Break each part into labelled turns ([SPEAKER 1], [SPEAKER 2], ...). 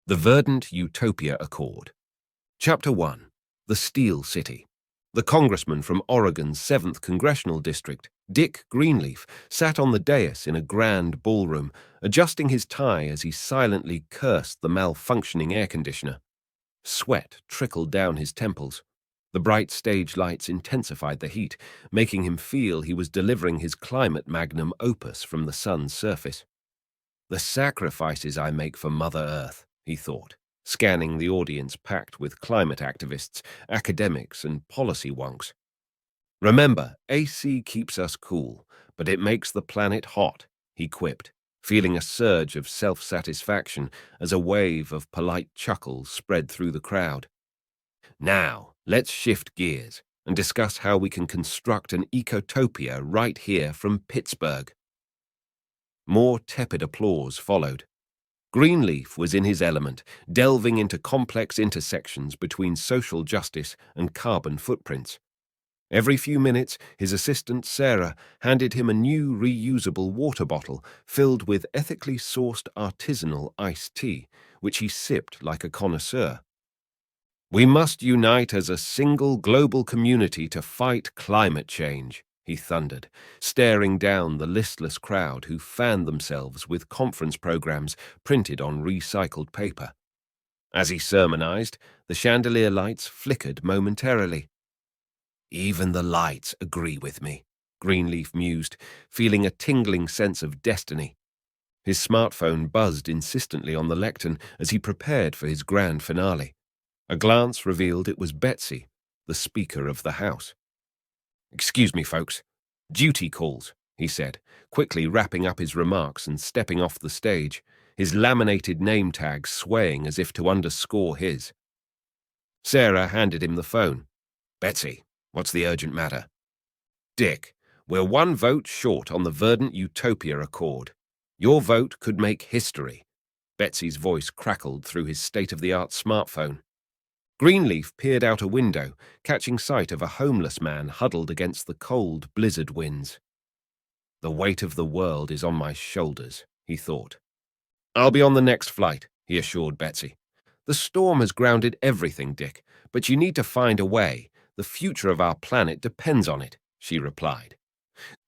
[SPEAKER 1] The Verdant Utopia Accord. Chapter 1. The Steel City. The congressman from Oregon's 7th Congressional District, Dick Greenleaf, sat on the dais in a grand ballroom, adjusting his tie as he silently cursed the malfunctioning air conditioner. Sweat trickled down his temples. The bright stage lights intensified the heat, making him feel he was delivering his climate magnum opus from the sun's surface. The sacrifices I make for Mother Earth, he thought, scanning the audience packed with climate activists, academics, and policy wonks. Remember, AC keeps us cool, but it makes the planet hot, he quipped, feeling a surge of self-satisfaction as a wave of polite chuckles spread through the crowd. Now, let's shift gears and discuss how we can construct an ecotopia right here from Pittsburgh. More tepid applause followed. Greenleaf was in his element, delving into complex intersections between social justice and carbon footprints. Every few minutes, his assistant Sarah handed him a new reusable water bottle filled with ethically sourced artisanal iced tea, which he sipped like a connoisseur. We must unite as a single global community to fight climate change, he thundered, staring down the listless crowd who fanned themselves with conference programs printed on recycled paper. As he sermonized, the chandelier lights flickered momentarily. Even the lights agree with me, Greenleaf mused, feeling a tingling sense of destiny. His smartphone buzzed insistently on the lectern as he prepared for his grand finale. A glance revealed it was Betsy, the Speaker of the House. "Excuse me, folks. Duty calls," he said, quickly wrapping up his remarks and stepping off the stage, his laminated name tag swaying as if to underscore his. Sarah handed him the phone. "Betsy, what's the urgent matter?" "Dick, we're one vote short on the Verdant Utopia Accord. Your vote could make history." Betsy's voice crackled through his state-of-the-art smartphone. Greenleaf peered out a window, catching sight of a homeless man huddled against the cold blizzard winds. The weight of the world is on my shoulders, he thought. "I'll be on the next flight," he assured Betsy. "The storm has grounded everything, Dick, but you need to find a way. The future of our planet depends on it," she replied.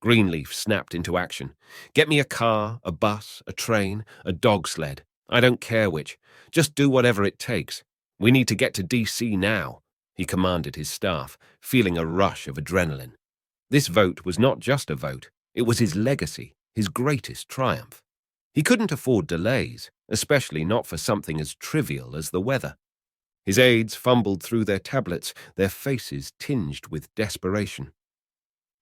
[SPEAKER 1] Greenleaf snapped into action. "Get me a car, a bus, a train, a dog sled. I don't care which. Just do whatever it takes. We need to get to DC now," he commanded his staff, feeling a rush of adrenaline. This vote was not just a vote, it was his legacy, his greatest triumph. He couldn't afford delays, especially not for something as trivial as the weather. His aides fumbled through their tablets, their faces tinged with desperation.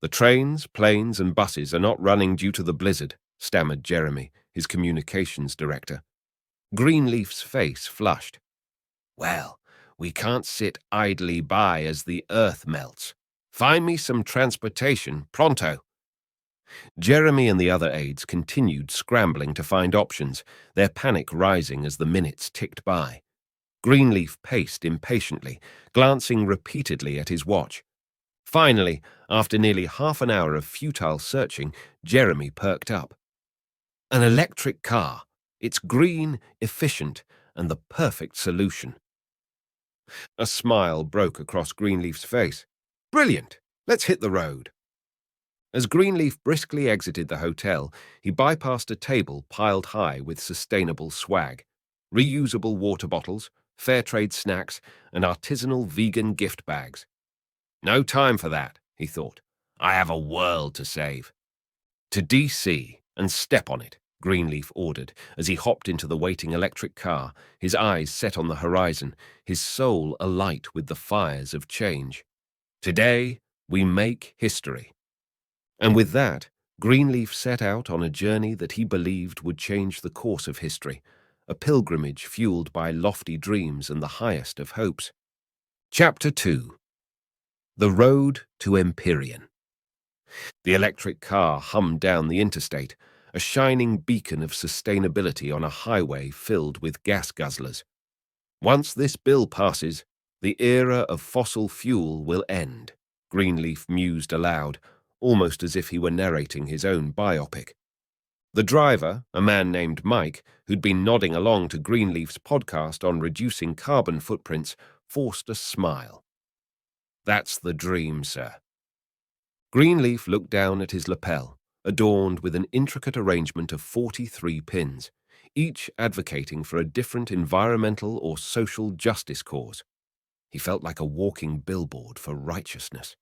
[SPEAKER 1] "The trains, planes, and buses are not running due to the blizzard," stammered Jeremy, his communications director. Greenleaf's face flushed. "Well, we can't sit idly by as the earth melts. Find me some transportation, pronto." Jeremy and the other aides continued scrambling to find options, their panic rising as the minutes ticked by. Greenleaf paced impatiently, glancing repeatedly at his watch. Finally, after nearly half an hour of futile searching, Jeremy perked up. "An electric car. It's green, efficient, and the perfect solution." A smile broke across Greenleaf's face. "Brilliant! Let's hit the road." As Greenleaf briskly exited the hotel, he bypassed a table piled high with sustainable swag, reusable water bottles, fair trade snacks, and artisanal vegan gift bags. "No time for that," he thought. "I have a world to save." "To DC, and step on it," Greenleaf ordered as he hopped into the waiting electric car, his eyes set on the horizon, his soul alight with the fires of change. "Today, we make history." And with that, Greenleaf set out on a journey that he believed would change the course of history, a pilgrimage fueled by lofty dreams and the highest of hopes. Chapter 2. The Road to Empyrean. The electric car hummed down the interstate, a shining beacon of sustainability on a highway filled with gas guzzlers. "Once this bill passes, the era of fossil fuel will end," Greenleaf mused aloud, almost as if he were narrating his own biopic. The driver, a man named Mike, who'd been nodding along to Greenleaf's podcast on reducing carbon footprints, forced a smile. "That's the dream, sir." Greenleaf looked down at his lapel, adorned with an intricate arrangement of 43 pins, each advocating for a different environmental or social justice cause. He felt like a walking billboard for righteousness.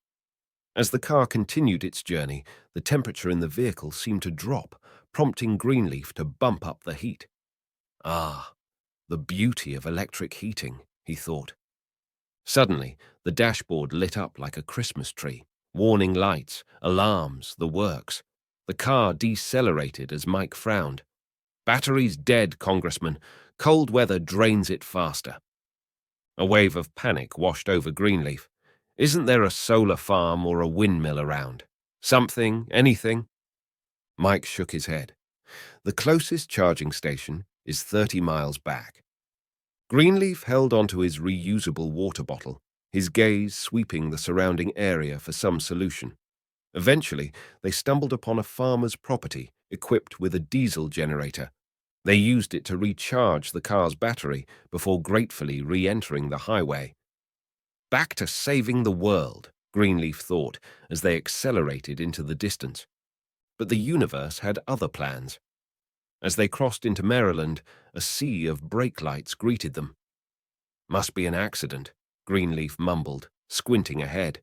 [SPEAKER 1] As the car continued its journey, the temperature in the vehicle seemed to drop, prompting Greenleaf to bump up the heat. Ah, the beauty of electric heating, he thought. Suddenly, the dashboard lit up like a Christmas tree. Warning lights, alarms, the works. The car decelerated as Mike frowned. "Battery's dead, Congressman. Cold weather drains it faster." A wave of panic washed over Greenleaf. "Isn't there a solar farm or a windmill around? Something, anything?" Mike shook his head. "The closest charging station is 30 miles back." Greenleaf held onto his reusable water bottle, his gaze sweeping the surrounding area for some solution. Eventually, they stumbled upon a farmer's property equipped with a diesel generator. They used it to recharge the car's battery before gratefully re-entering the highway. Back to saving the world, Greenleaf thought as they accelerated into the distance. But the universe had other plans. As they crossed into Maryland, a sea of brake lights greeted them. "Must be an accident," Greenleaf mumbled, squinting ahead.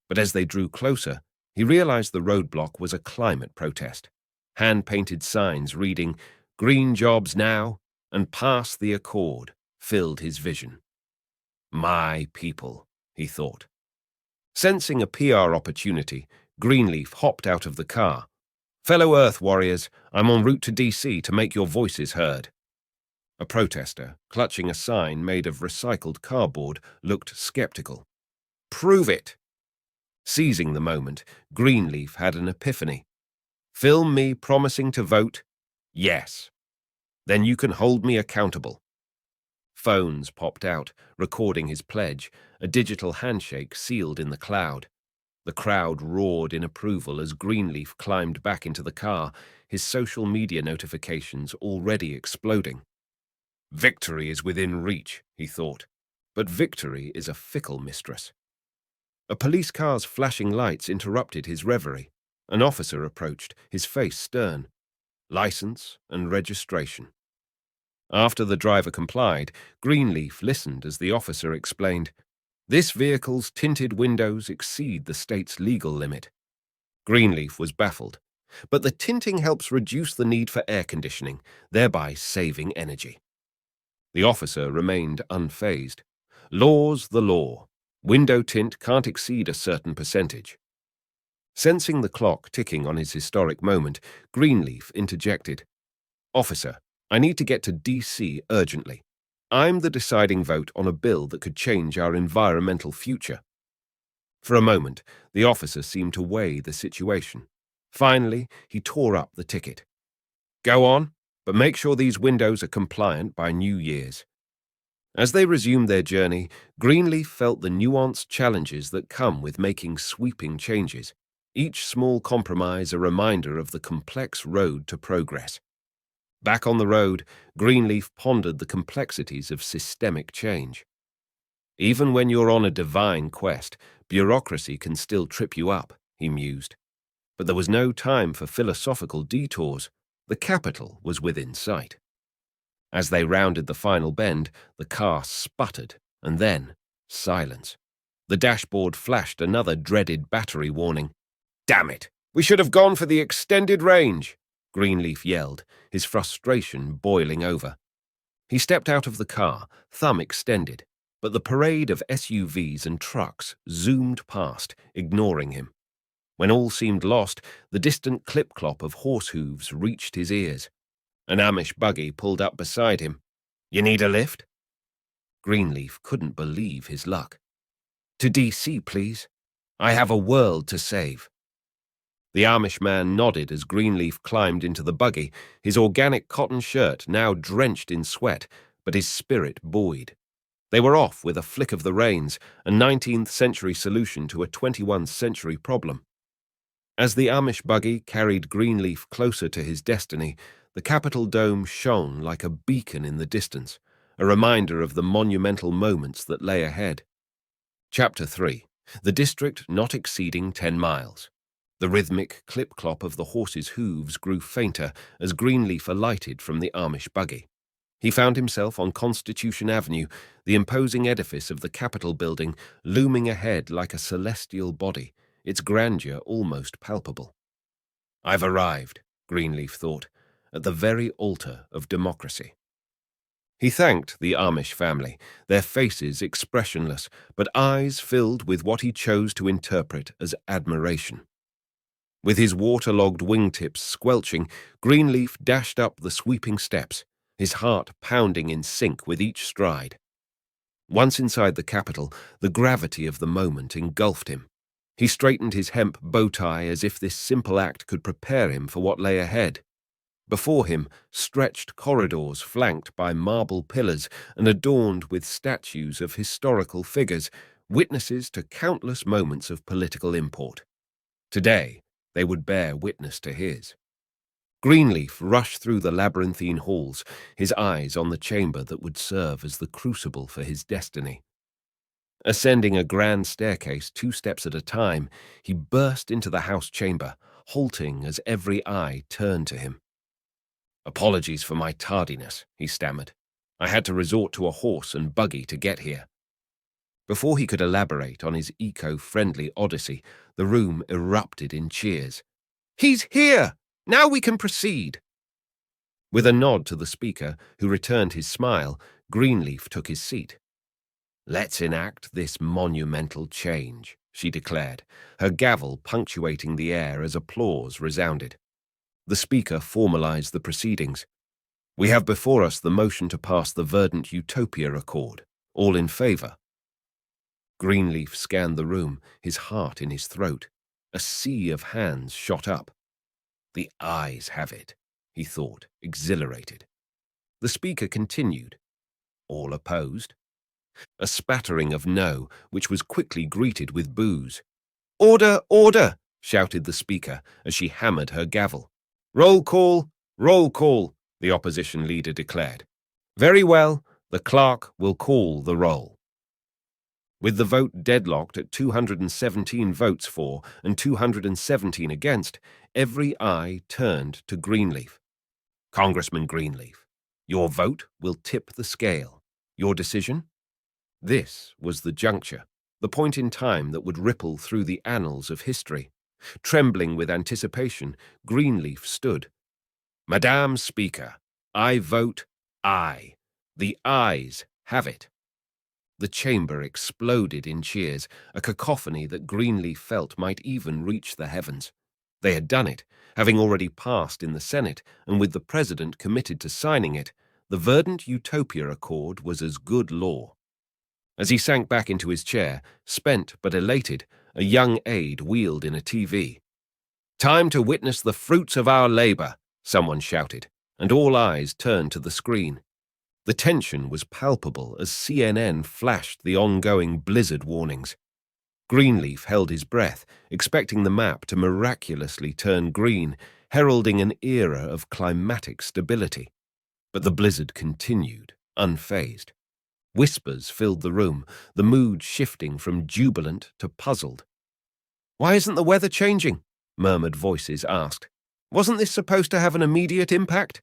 [SPEAKER 1] But as they drew closer, he realized the roadblock was a climate protest. Hand-painted signs reading, "Green jobs now," and "Pass the Accord," filled his vision. My people, he thought. Sensing a PR opportunity, Greenleaf hopped out of the car. "Fellow Earth warriors, I'm en route to DC to make your voices heard." A protester, clutching a sign made of recycled cardboard, looked skeptical. "Prove it." Seizing the moment, Greenleaf had an epiphany. "Film me promising to vote? Yes. Then you can hold me accountable." Phones popped out, recording his pledge, a digital handshake sealed in the cloud. The crowd roared in approval as Greenleaf climbed back into the car, his social media notifications already exploding. Victory is within reach, he thought, but victory is a fickle mistress. A police car's flashing lights interrupted his reverie. An officer approached, his face stern. License and registration. After the driver complied, Greenleaf listened as the officer explained, "This vehicle's tinted windows exceed the state's legal limit." Greenleaf was baffled, but the tinting helps reduce the need for air conditioning, thereby saving energy. The officer remained unfazed. "Law's the law. Window tint can't exceed a certain percentage." Sensing the clock ticking on his historic moment, Greenleaf interjected, "Officer, I need to get to DC urgently. I'm the deciding vote on a bill that could change our environmental future." For a moment, the officer seemed to weigh the situation. Finally, he tore up the ticket. "Go on, but make sure these windows are compliant by New Year's." As they resumed their journey, Greenleaf felt the nuanced challenges that come with making sweeping changes, each small compromise a reminder of the complex road to progress. Back on the road, Greenleaf pondered the complexities of systemic change. Even when you're on a divine quest, bureaucracy can still trip you up, he mused. But there was no time for philosophical detours. The capital was within sight. As they rounded the final bend, the car sputtered, and then silence. The dashboard flashed another dreaded battery warning. "Damn it! We should have gone for the extended range!" Greenleaf yelled, his frustration boiling over. He stepped out of the car, thumb extended, but the parade of SUVs and trucks zoomed past, ignoring him. When all seemed lost, the distant clip-clop of horse hooves reached his ears. An Amish buggy pulled up beside him. "You need a lift?" Greenleaf couldn't believe his luck. "To DC, please. I have a world to save." The Amish man nodded as Greenleaf climbed into the buggy, his organic cotton shirt now drenched in sweat, but his spirit buoyed. They were off with a flick of the reins, a 19th century solution to a 21st century problem. As the Amish buggy carried Greenleaf closer to his destiny, the Capitol dome shone like a beacon in the distance, a reminder of the monumental moments that lay ahead. Chapter 3. The district not exceeding 10 miles. The rhythmic clip-clop of the horse's hooves grew fainter as Greenleaf alighted from the Amish buggy. He found himself on Constitution Avenue, the imposing edifice of the Capitol building looming ahead like a celestial body, its grandeur almost palpable. "I've arrived," Greenleaf thought, "at the very altar of democracy." He thanked the Amish family, their faces expressionless, but eyes filled with what he chose to interpret as admiration. With his waterlogged wingtips squelching, Greenleaf dashed up the sweeping steps, his heart pounding in sync with each stride. Once inside the Capitol, the gravity of the moment engulfed him. He straightened his hemp bow tie as if this simple act could prepare him for what lay ahead. Before him, stretched corridors flanked by marble pillars and adorned with statues of historical figures, witnesses to countless moments of political import. Today, they would bear witness to his. Greenleaf rushed through the labyrinthine halls, his eyes on the chamber that would serve as the crucible for his destiny. Ascending a grand staircase 2 steps at a time, he burst into the House chamber, halting as every eye turned to him. "Apologies for my tardiness," he stammered. "I had to resort to a horse and buggy to get here." Before he could elaborate on his eco-friendly odyssey, the room erupted in cheers. "He's here! Now we can proceed!" With a nod to the speaker, who returned his smile, Greenleaf took his seat. "Let's enact this monumental change," she declared, her gavel punctuating the air as applause resounded. The speaker formalized the proceedings. "We have before us the motion to pass the Verdant Utopia Accord. All in favor?" Greenleaf scanned the room, his heart in his throat. A sea of hands shot up. "The ayes have it," he thought, exhilarated. The speaker continued. "All opposed?" A spattering of no, which was quickly greeted with boos. "Order, order!" shouted the speaker as she hammered her gavel. Roll call, the opposition leader declared. "Very well, the clerk will call the roll." With the vote deadlocked at 217 votes for and 217 against, every eye turned to Greenleaf. "Congressman Greenleaf, your vote will tip the scale. Your decision?" This was the juncture, the point in time that would ripple through the annals of history. Trembling with anticipation, Greenleaf stood. "Madame Speaker, I vote aye. The ayes have it." The chamber exploded in cheers, a cacophony that Greenleaf felt might even reach the heavens. They had done it, having already passed in the Senate, and with the president committed to signing it, the Verdant Utopia Accord was as good law. As he sank back into his chair, spent but elated, a young aide wheeled in a TV. "Time to witness the fruits of our labor," someone shouted, and all eyes turned to the screen. The tension was palpable as CNN flashed the ongoing blizzard warnings. Greenleaf held his breath, expecting the map to miraculously turn green, heralding an era of climatic stability. But the blizzard continued, unfazed. Whispers filled the room, the mood shifting from jubilant to puzzled. "Why isn't the weather changing?" murmured voices asked. "Wasn't this supposed to have an immediate impact?"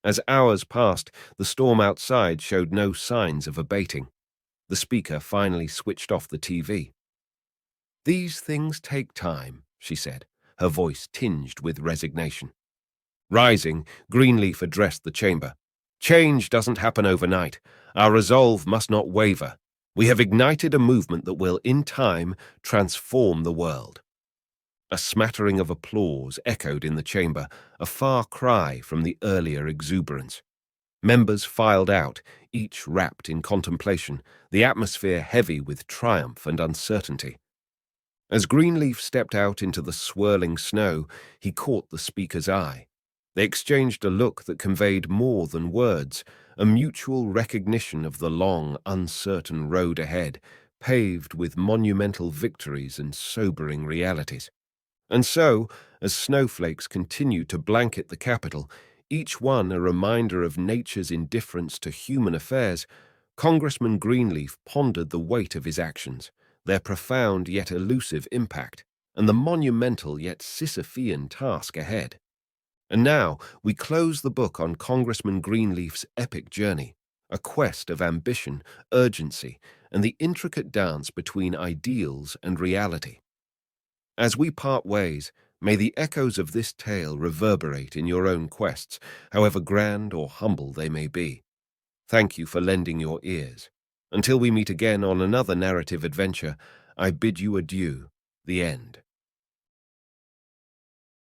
[SPEAKER 1] As hours passed, the storm outside showed no signs of abating. The speaker finally switched off the TV. "These things take time," she said, her voice tinged with resignation. Rising, Greenleaf addressed the chamber. "Change doesn't happen overnight. Our resolve must not waver. We have ignited a movement that will, in time, transform the world." A smattering of applause echoed in the chamber, a far cry from the earlier exuberance. Members filed out, each wrapped in contemplation, the atmosphere heavy with triumph and uncertainty. As Greenleaf stepped out into the swirling snow, he caught the speaker's eye. They exchanged a look that conveyed more than words, a mutual recognition of the long, uncertain road ahead, paved with monumental victories and sobering realities. And so, as snowflakes continue to blanket the capital, each one a reminder of nature's indifference to human affairs, Congressman Greenleaf pondered the weight of his actions, their profound yet elusive impact, and the monumental yet Sisyphean task ahead. And now we close the book on Congressman Greenleaf's epic journey, a quest of ambition, urgency, and the intricate dance between ideals and reality. As we part ways, may the echoes of this tale reverberate in your own quests, however grand or humble they may be. Thank you for lending your ears. Until we meet again on another narrative adventure, I bid you adieu. The end.